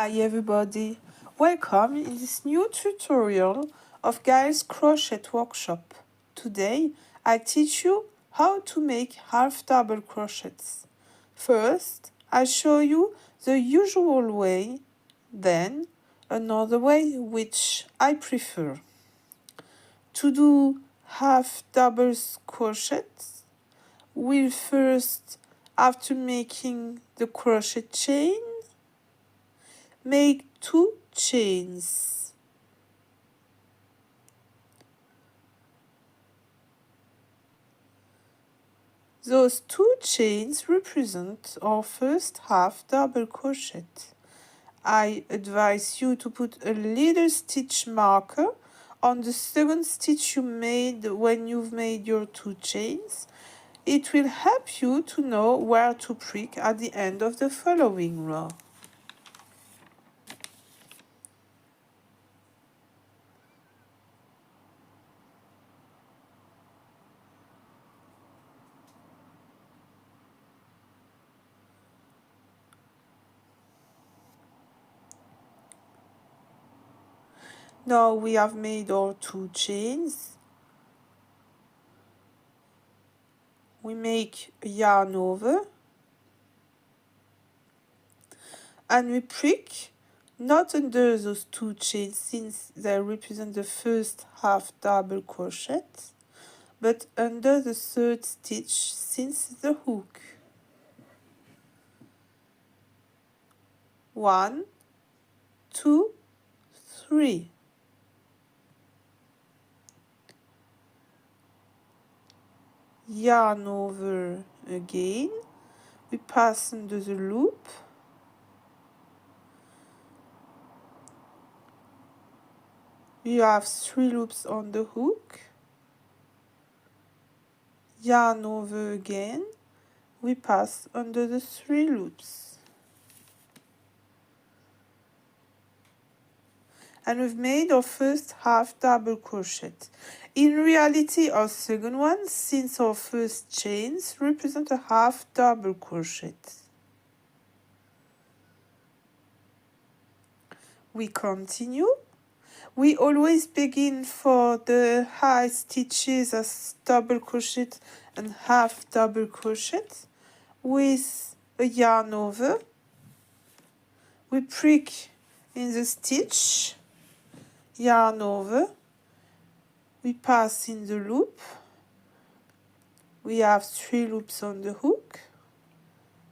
Hi everybody, welcome in this new tutorial of Gail's Crochet Workshop. Today I teach you how to make half double crochets. First, I show you the usual way, then another way which I prefer. To do half double crochets, we'll first, after making the crochet chain, make 2 chains. Those 2 chains represent our first half double crochet. I advise you to put a little stitch marker on the second stitch you made when you've made your 2 chains. It will help you to know where to prick at the end of the following row. Now we have made our 2 chains. We make a yarn over and we prick not under those 2 chains since they represent the first half double crochet, but under the 3rd stitch since the hook. 1, 2, 3. Yarn over again. We pass under the loop. We have 3 loops on the hook. Yarn over again. We pass under the 3 loops. And we've made our first half double crochet. In reality, our second one, since our first chains represent a half double crochet. We continue. We always begin for the high stitches as double crochet and half double crochet with a yarn over. We prick in the stitch, yarn over, we pass in the loop, we have 3 loops on the hook,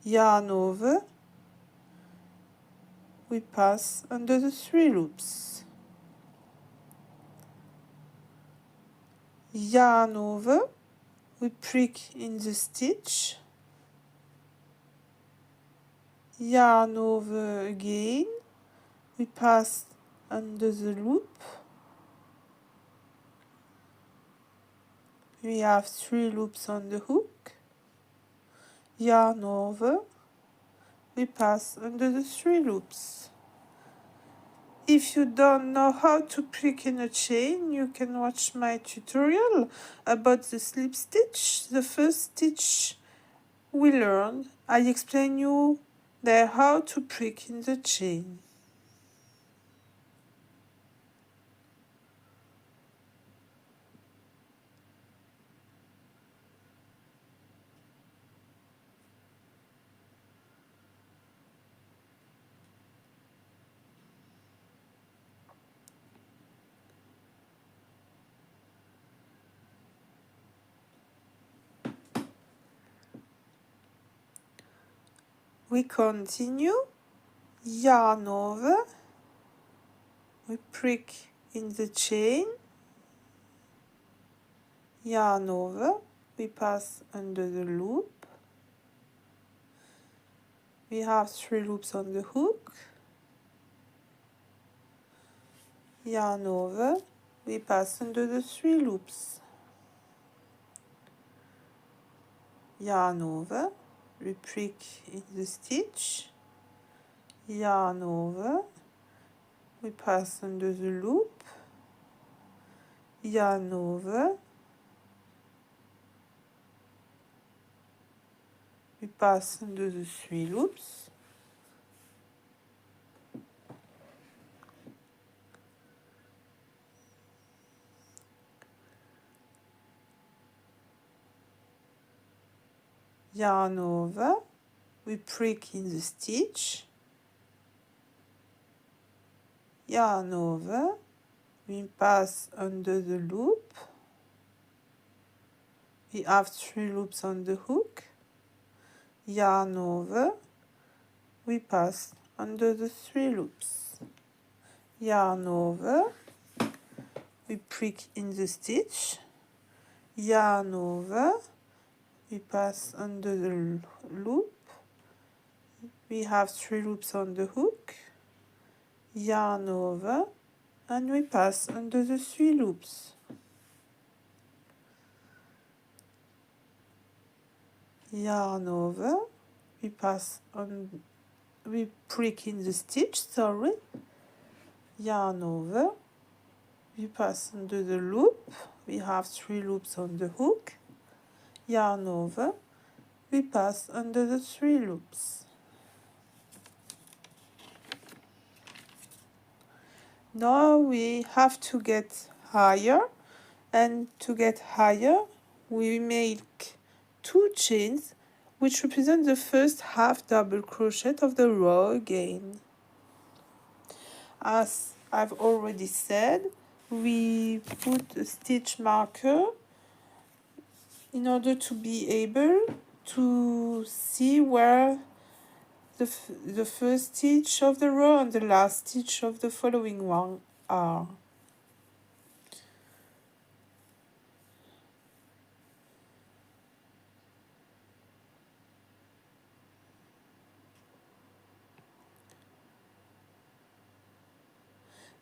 yarn over, we pass under the 3 loops, yarn over, we prick in the stitch, yarn over again, we pass under the loop, we have 3 loops on the hook, yarn over, we pass under the 3 loops. If you don't know how to prick in a chain, you can watch my tutorial about the slip stitch. The first stitch we learned, I explain you there how to prick in the chain. We continue, yarn over, we prick in the chain, yarn over, we pass under the loop, we have 3 loops on the hook, yarn over, we pass under the 3 loops, yarn over, we prick in the stitch, yarn over, we pass under the loop, yarn over, we pass under the 3 loops, yarn over, we prick in the stitch, yarn over, we pass under the loop, we have 3 loops on the hook, yarn over, we pass under the 3 loops, yarn over, we prick in the stitch, yarn over, we pass under the loop, we have 3 loops on the hook, yarn over, and we pass under the 3 loops. Yarn over, we pass on, we prick in the stitch, sorry, yarn over, we pass under the loop, we have 3 loops on the hook, yarn over, we pass under the 3 loops. Now we have to get higher, and to get higher we make 2 chains which represent the first half double crochet of the row again. As I've already said, we put a stitch marker in order to be able to see where the first stitch of the row and the last stitch of the following one are.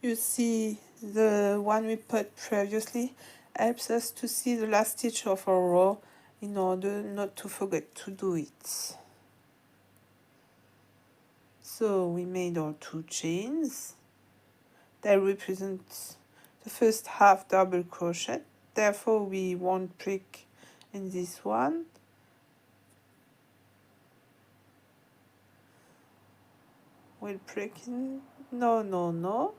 You see, the one we put previously helps us to see the last stitch of our row in order not to forget to do it. So we made our 2 chains. They represent the first half double crochet. Therefore we won't prick in this one. We'll prick in, no.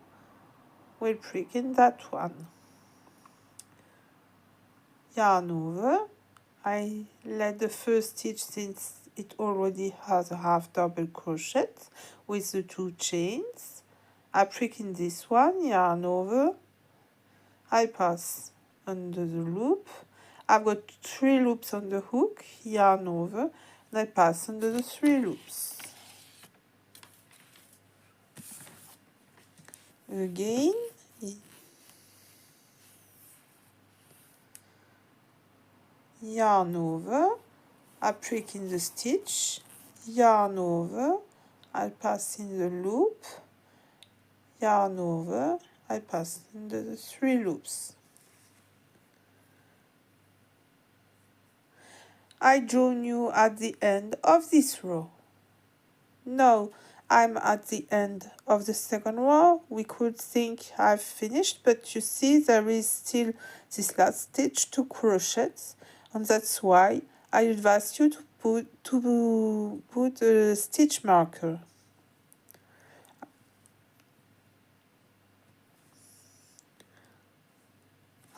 We'll prick in that one. Yarn over, I let the first stitch since it already has a half double crochet with the 2 chains. I prick in this one, yarn over, I pass under the loop. I've got 3 loops on the hook, yarn over, and I pass under the 3 loops. Again, yarn over, I prick in the stitch, yarn over, I pass in the loop, yarn over, I pass under the 3 loops. I join you at the end of this row. Now I'm at the end of the second row. We could think I've finished, but you see there is still this last stitch to crochet, and that's why I advise you to put a stitch marker.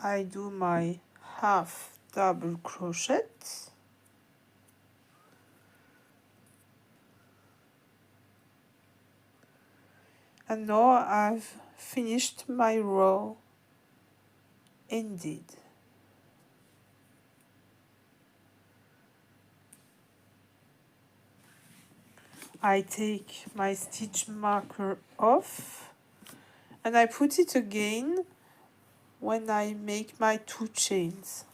I do my half double crochet, and now I've finished my row indeed. I take my stitch marker off and I put it again when I make my 2 chains.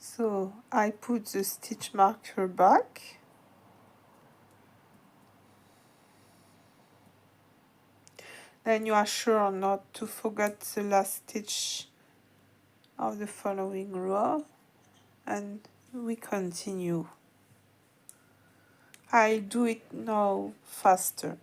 So I put the stitch marker back. Then you are sure not to forget the last stitch of the following row, and we continue. I'll do it now faster.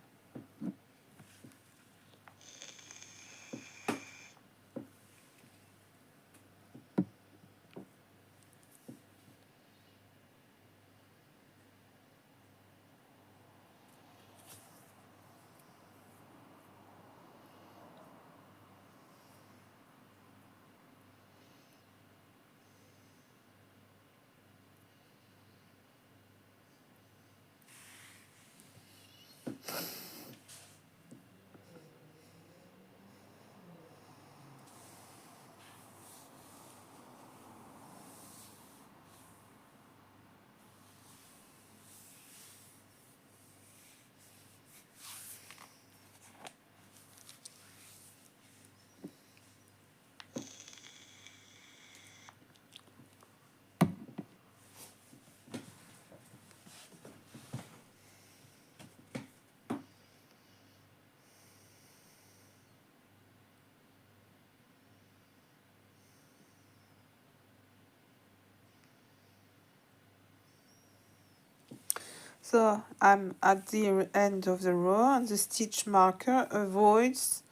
So I'm at the end of the row and the stitch marker avoids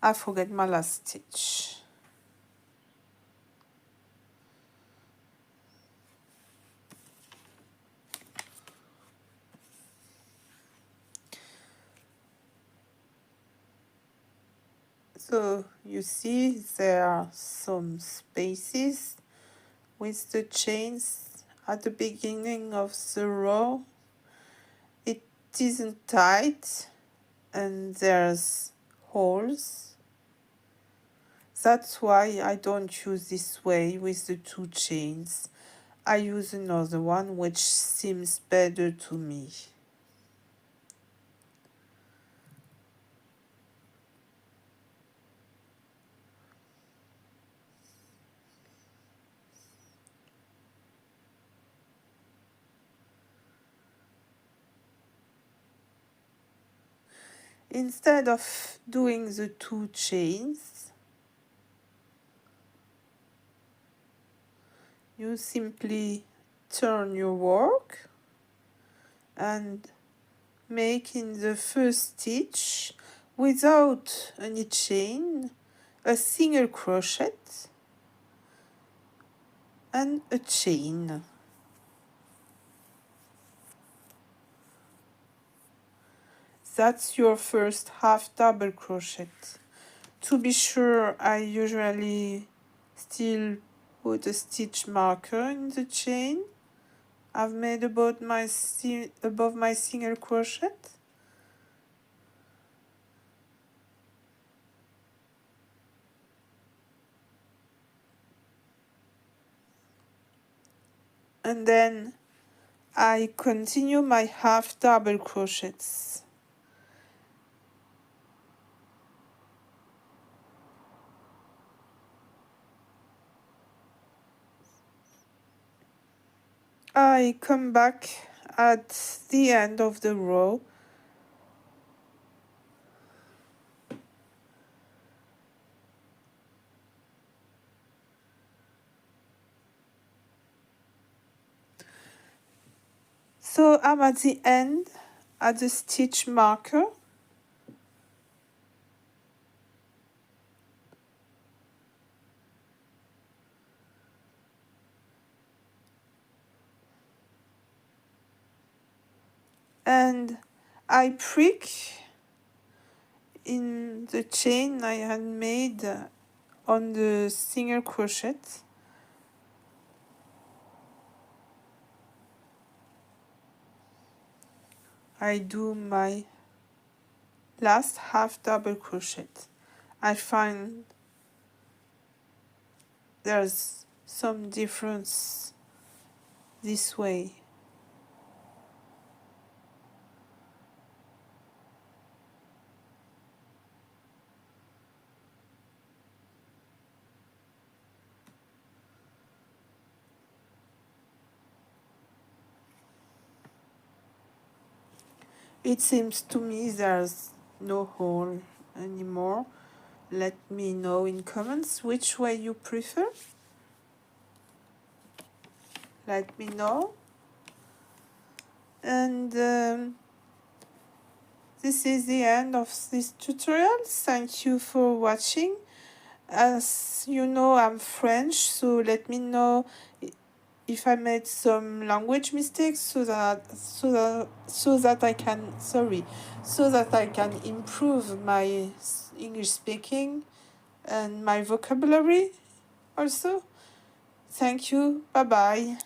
I forget my last stitch. So you see there are some spaces with the chains at the beginning of the row. It isn't tight and there's holes. That's why I don't use this way with the two chains. I use another one which seems better to me. Instead of doing the two chains, you simply turn your work and make in the first stitch without any chain a single crochet and a chain. That's your first half double crochet. To be sure, I usually still put a stitch marker in the chain I've made above my single crochet. And then I continue my half double crochets. I come back at the end of the row so I'm at the end at the stitch marker. And I prick in the chain I had made on the single crochet. I do my last half double crochet. I find there's some difference this way. It seems to me there's no hole anymore. Let me know in comments which way you prefer. Let me know. And this is the end of this tutorial. Thank you for watching. As you know, I'm French, so let me know if I made some language mistakes so that I can improve my English speaking and my vocabulary also. Thank you. Bye bye.